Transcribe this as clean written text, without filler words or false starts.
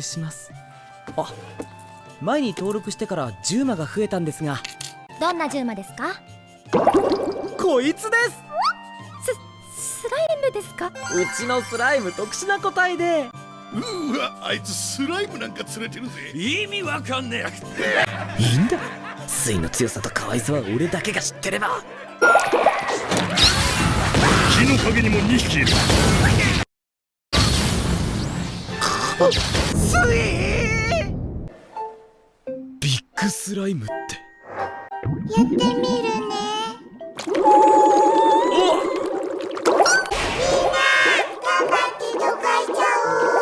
します。あ、前に登録してから10魔が増えたんですが。どんな10魔ですか？こいつです。スライムですか？うちのスライム特殊な個体で。うわ、あいつスライムなんか連れてるぜ。意味わかんねいいんだ、水の強さと可愛さは俺だけが知ってれば。木の陰にも2匹いる。ビッグスライムって。やってみる。